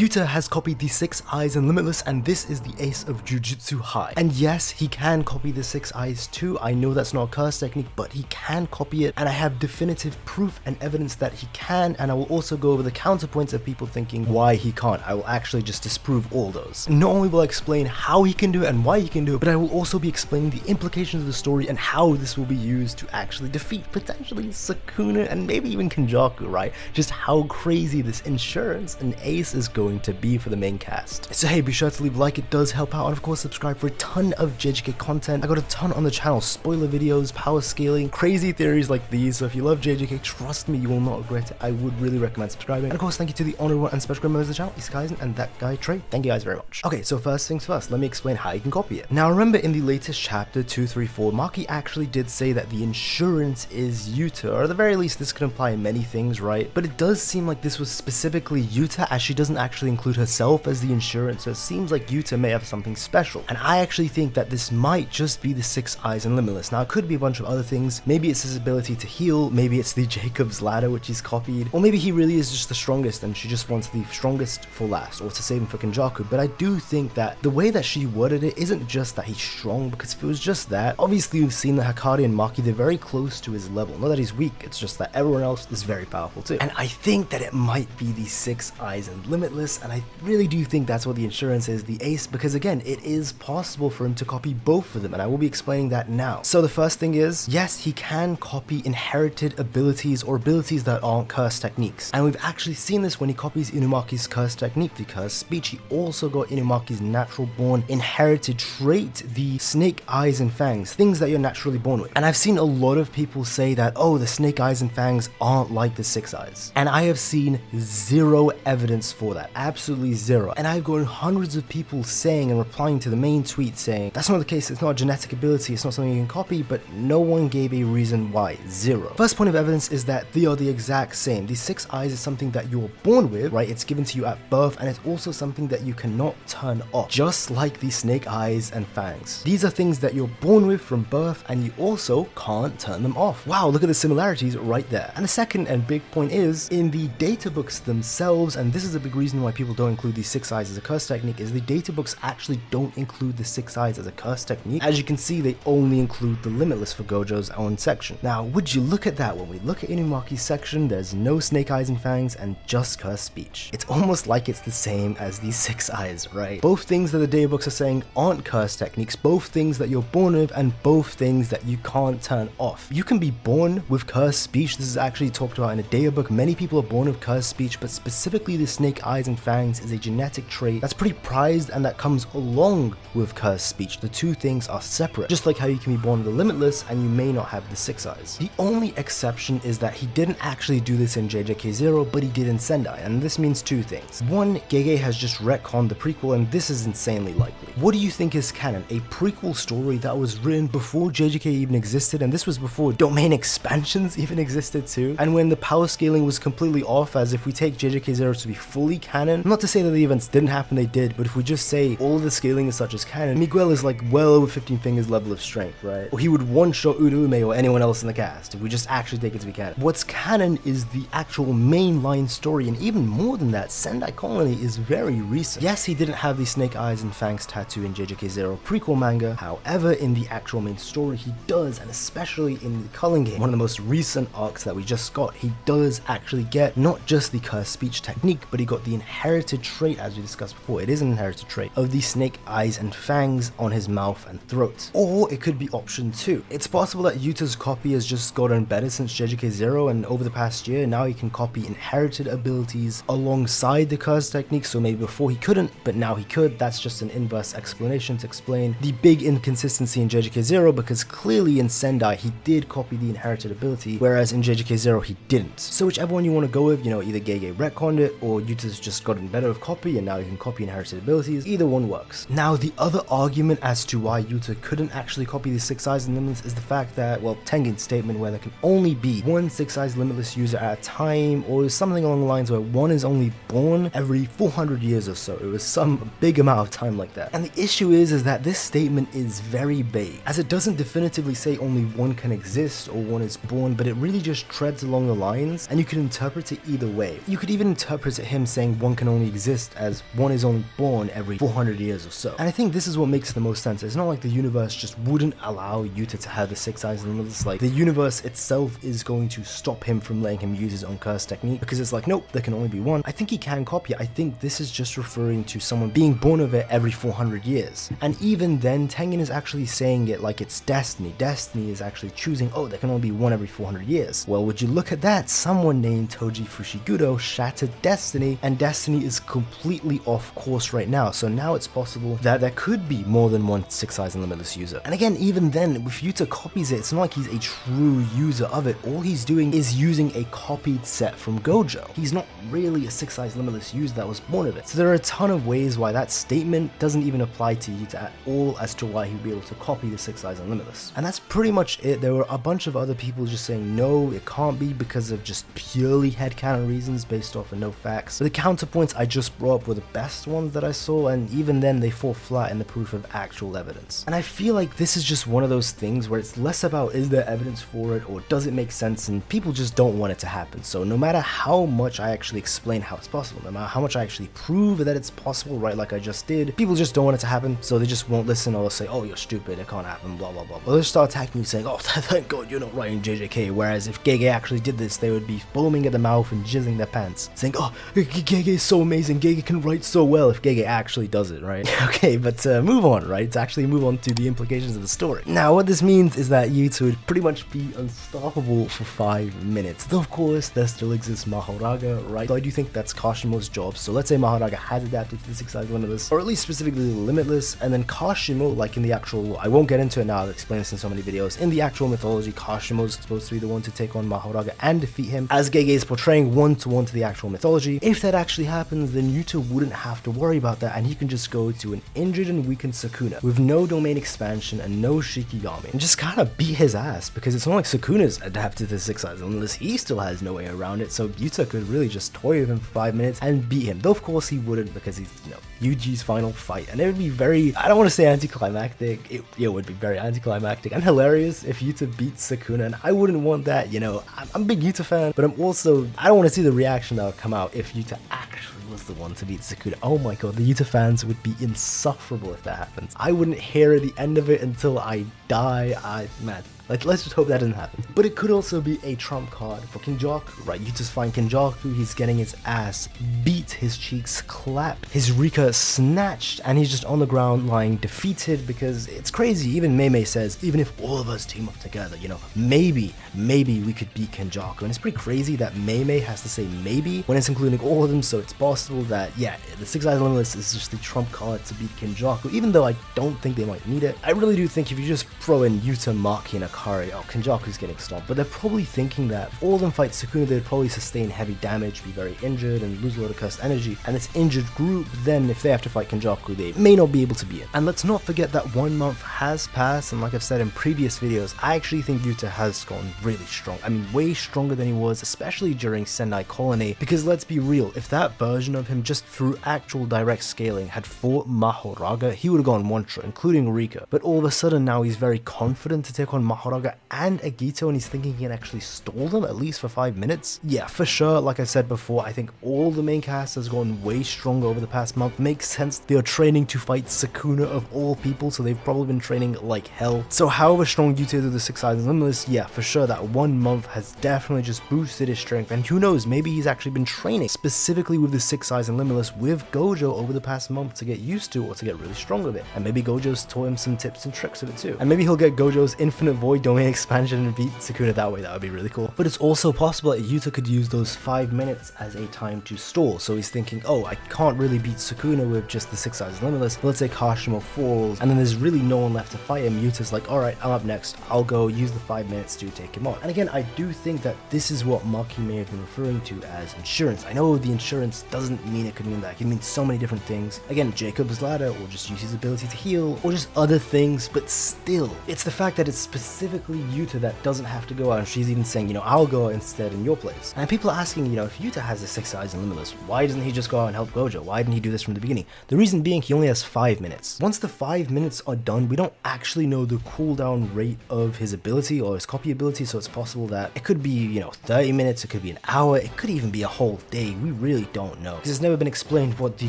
Yuta has copied the Six Eyes and Limitless, and this is the ace of Jujutsu High. And yes, he can copy the Six Eyes too. I know that's not a curse technique, but he can copy it, and I have definitive proof and evidence that he can, and I will also go over the counterpoints of people thinking why he can't. I will actually just disprove all those. Not only will I explain how he can do it and why he can do it, but I will also be explaining the implications of the story and how this will be used to actually defeat potentially Sukuna and maybe even Kenjaku, right? Just how crazy this insurance and ace is going to be for the main cast. So hey, be sure to leave a like, it does help out, and of course subscribe for a ton of JJK content. I got a ton on the channel, spoiler videos, power scaling, crazy theories like these, so if you love JJK, trust me, you will not regret it. I would really recommend subscribing. And of course, thank you to the honorable and special members of the channel, Six Eyes Limitless and that guy Trey. Thank you guys very much. Okay, so first things first, let me explain how you can copy it. Now remember, in the latest chapter 234, Maki actually did say that the insurance is Yuta, or at the very least this could imply many things, right? But it does seem like this was specifically Yuta, as she doesn't actually include herself as the insurance, so it seems like Yuta may have something special. And I actually think that this might just be the Six Eyes and Limitless. Now it could be a bunch of other things, maybe it's his ability to heal, maybe it's the Jacob's ladder which he's copied, or maybe he really is just the strongest and she just wants the strongest for last, or to save him for Kenjaku. But I do think that the way that she worded it isn't just that he's strong, because if it was just that, obviously we've seen that Hakari and Maki, they're very close to his level. Not that he's weak, it's just that everyone else is very powerful too. And I think that it might be the Six Eyes and Limitless, and I really do think that's what the insurance is, the ace, because again, it is possible for him to copy both of them, and I will be explaining that now. So the first thing is, yes, he can copy inherited abilities or abilities that aren't curse techniques. And we've actually seen this when he copies Inumaki's curse technique, the curse speech. He also got Inumaki's natural born inherited trait, the snake eyes and fangs, things that you're naturally born with. And I've seen a lot of people say that, oh, the snake eyes and fangs aren't like the Six Eyes. And I have seen zero evidence for that, absolutely zero. And I've gotten hundreds of people saying and replying to the main tweet saying, that's not the case, it's not a genetic ability, it's not something you can copy, but no one gave a reason why, zero. First point of evidence is that they are the exact same. The Six Eyes is something that you're born with, right? It's given to you at birth, and it's also something that you cannot turn off, just like the snake eyes and fangs. These are things that you're born with from birth, and you also can't turn them off. Wow, look at the similarities right there. And the second and big point is, in the data books themselves, and this is a big reason why people don't include the Six Eyes as a curse technique, is the data books actually don't include the Six Eyes as a curse technique. As you can see, they only include the Limitless for Gojo's own section. Now, would you look at that, when we look at Inumaki's section, there's no snake eyes and fangs and just curse speech. It's almost like it's the same as the Six Eyes, right? Both things that the data books are saying aren't curse techniques, both things that you're born with, and both things that you can't turn off. You can be born with curse speech. This is actually talked about in a data book. Many people are born with curse speech, but specifically the snake eyes and fangs is a genetic trait that's pretty prized and that comes along with curse speech. The two things are separate, just like how you can be born with the Limitless and you may not have the Six Eyes. The only exception is that he didn't actually do this in JJK 0, but he did in Sendai, and this means two things. One, GEGE has just retconned the prequel, and this is insanely likely. What do you think is canon? A prequel story that was written before JJK even existed, and this was before domain expansions even existed too, and when the power scaling was completely off, as if we take JJK 0 to be fully canon, not to say that the events didn't happen, they did, but if we just say all of the scaling is such as canon, Miguel is like well over 15 fingers level of strength, right? Or he would one-shot Urume or anyone else in the cast if we just actually take it to be canon. What's canon is the actual mainline story, and even more than that, Sendai Colony is very recent. Yes, he didn't have the snake eyes and fangs tattoo in JJK 0 prequel manga, however, in the actual main story he does, and especially in the Culling game, one of the most recent arcs that we just got, he does actually get not just the curse speech technique, but he got the inherited trait, as we discussed before, it is an inherited trait, of the snake eyes and fangs on his mouth and throat. Or it could be option 2. It's possible that Yuta's copy has just gotten better since JJK 0, and over the past year, now he can copy inherited abilities alongside the curse technique, so maybe before he couldn't, but now he could. That's just an inverse explanation to explain the big inconsistency in JJK 0, because clearly in Sendai he did copy the inherited ability, whereas in JJK 0 he didn't. So whichever one you want to go with, you know, either GEGE retconned it, or Yuta's just gotten better with copy and now he can copy inherited abilities, either one works. Now the other argument as to why Yuta couldn't actually copy the Six Eyes and Limitless is the fact that, well, Tengen's statement where there can only be one Six Eyes Limitless user at a time, or something along the lines where one is only born every 400 years or so. It was some big amount of time like that. And the issue is that this statement is very vague, as it doesn't definitively say only one can exist or one is born, but it really just treads along the lines, and you can interpret it either way. You could even interpret him saying one one can only exist as one is only born every 400 years or so. And I think this is what makes the most sense. It's not like the universe just wouldn't allow Yuta to have the Six Eyes Limitless. Like, the universe itself is going to stop him from letting him use his own curse technique, because it's like, nope, there can only be one. I think he can copy it. I think this is just referring to someone being born of it every 400 years. And even then, Tengen is actually saying it like it's destiny. Destiny is actually choosing, oh, there can only be one every 400 years. Well, would you look at that? Someone named Toji Fushigudo shattered destiny, and destiny is completely off course right now. So now it's possible that there could be more than one Six Eyes Limitless user. And again, even then, if Yuta copies it, it's not like he's a true user of it. All he's doing is using a copied set from Gojo. He's not really a Six Eyes Limitless user that was born of it. So there are a ton of ways why that statement doesn't even apply to Yuta at all as to why he'd be able to copy the Six Eyes Limitless. And that's pretty much it. There were a bunch of other people just saying no, it can't be because of just purely headcanon reasons based off of no facts. But the counterpoints I just brought up were the best ones that I saw, and even then they fall flat in the proof of actual evidence. And I feel like this is just one of those things where it's less about is there evidence for it or does it make sense, and people just don't want it to happen. So no matter how much I actually explain how it's possible, no matter how much I actually prove that it's possible, right, like I just did, people just don't want it to happen, so they just won't listen, or they'll say, oh, you're stupid, it can't happen, blah blah blah. Or they'll start attacking you saying, oh, thank God you're not writing JJK, whereas if GEGE actually did this, they would be foaming at the mouth and jizzing their pants, saying, oh, GEGE is so amazing, GEGE can write so well, if GEGE actually does it, right? Okay, but move on, right? To actually move on to the implications of the story. Now, what this means is that Yuta would pretty much be unstoppable for 5 minutes. Though, of course, there still exists Mahoraga, right? So I do think that's Kashimo's job. So let's say Mahoraga has adapted to the Six Eyes Limitless, or at least specifically the Limitless, and then Kashimo, like in the actual, I won't get into it now, I'll explain this in so many videos. In the actual mythology, Kashimo's supposed to be the one to take on Mahoraga and defeat him, as GEGE is portraying one-to-one to the actual mythology. If that actually happens, then Yuta wouldn't have to worry about that, and he can just go to an injured and weakened Sukuna with no domain expansion and no Shikigami, and just kind of beat his ass, because it's not like Sukuna's adapted to Six Eyes Limitless. He still has no way around it, so Yuta could really just toy with him for 5 minutes and beat him. Though of course he wouldn't, because he's, you know, Yuji's final fight, and it would be very, I don't want to say anticlimactic, it would be very anticlimactic and hilarious if Yuta beats Sukuna, and I wouldn't want that, you know. I'm a big Yuta fan, but I'm also, I don't want to see the reaction that would come out if Yuta actually was the one to beat Sukuna. Oh my god, the Yuta fans would be insufferable if that happens. I wouldn't hear the end of it until I die. Man, like, let's just hope that doesn't happen. But it could also be a trump card for Kenjaku, right? Yuta's fine Kenjaku, he's getting his ass beat, his cheeks clapped, his Rika snatched, and he's just on the ground lying defeated, because it's crazy. Even Meimei says, even if all of us team up together, you know, maybe we could beat Kenjaku. And it's pretty crazy that Meimei has to say maybe when it's including all of them, so it's possible that, yeah, the Six Eyes Limitless is just the trump card to beat Kenjaku, even though I don't think they might need it. I really do think if you just throw in Yuta, Maki, and Akari, oh, Kenjaku's getting stomped, but they're probably thinking that if all of them fight Sukuna, they'd probably sustain heavy damage, be very injured, and lose a lot of cursed energy, and this injured group, then if they have to fight Kenjaku, they may not be able to beat it. And let's not forget that 1 month has passed, and like I've said in previous videos, I actually think Yuta has gotten really strong. I mean, way stronger than he was, especially during Sendai Colony, because let's be real, if that version of him just through actual direct scaling had fought Mahoraga, he would have gone one shot, including Rika. But all of a sudden now he's very confident to take on Mahoraga and Agito, and he's thinking he can actually stall them at least for 5 minutes. Yeah, for sure, like I said before, I think all the main cast has gotten way stronger over the past month. Makes sense, they are training to fight Sukuna of all people, so they've probably been training like hell. So however strong Yuta is with the Six Eyes Limitless, yeah, for sure that 1 month has definitely just boosted his strength, and who knows, maybe he's actually been training specifically with the Six Eyes Limitless with Gojo over the past month to get used to, or to get really strong with it. And maybe Gojo's taught him some tips and tricks of it too. And maybe he'll get Gojo's Infinite Void domain expansion and beat Sukuna that way. That would be really cool. But it's also possible that Yuta could use those 5 minutes as a time to stall. So he's thinking, oh, I can't really beat Sukuna with just the Six Eyes Limitless. But let's say Kashimo falls, and then there's really no one left to fight him. Yuta's like, alright, I'm up next. I'll go use the 5 minutes to take him on. And again, I do think that this is what Maki may have been referring to as insurance. I know the insurance doesn't mean it could mean that. It can mean so many different things. Again, Jacob's ladder, or just use his ability to heal, or just other things, but still, it's the fact that it's specific specifically Yuta that doesn't have to go out, and she's even saying, you know, I'll go instead in your place. And people are asking, you know, if Yuta has the 6 eyes and Limitless, why doesn't he just go out and help Gojo? Why didn't he do this from the beginning? The reason being, he only has 5 minutes. Once the 5 minutes are done, we don't actually know the cooldown rate of his ability or his copy ability, so it's possible that it could be, you know, 30 minutes, it could be an hour, it could even be a whole day. We really don't know, because it's never been explained what the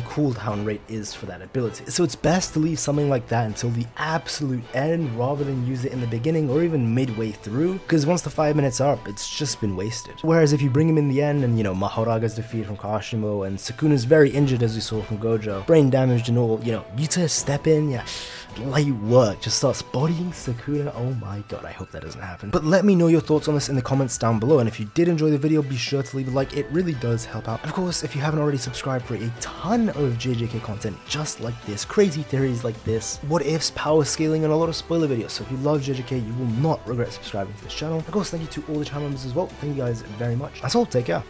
cooldown rate is for that ability. So it's best to leave something like that until the absolute end rather than use it in the beginning or even midway through, because once the 5 minutes are up, it's just been wasted. Whereas if you bring him in the end and, you know, Mahoraga's defeated from Kashimo and Sukuna's very injured as we saw from Gojo, brain damaged and all, you know, Yuta step in, yeah, light work, just starts bodying Sukuna. Oh my god, I hope that doesn't happen. But let me know your thoughts on this in the comments down below, and if you did enjoy the video, be sure to leave a like, it really does help out. Of course, if you haven't already subscribed for a ton of JJK content just like this, crazy theories like this, what ifs, power scaling, and a lot of spoiler videos, so if you love JJK, you will not regret subscribing to this channel. Of course, thank you to all the channel members as well, thank you guys very much. That's all, take care.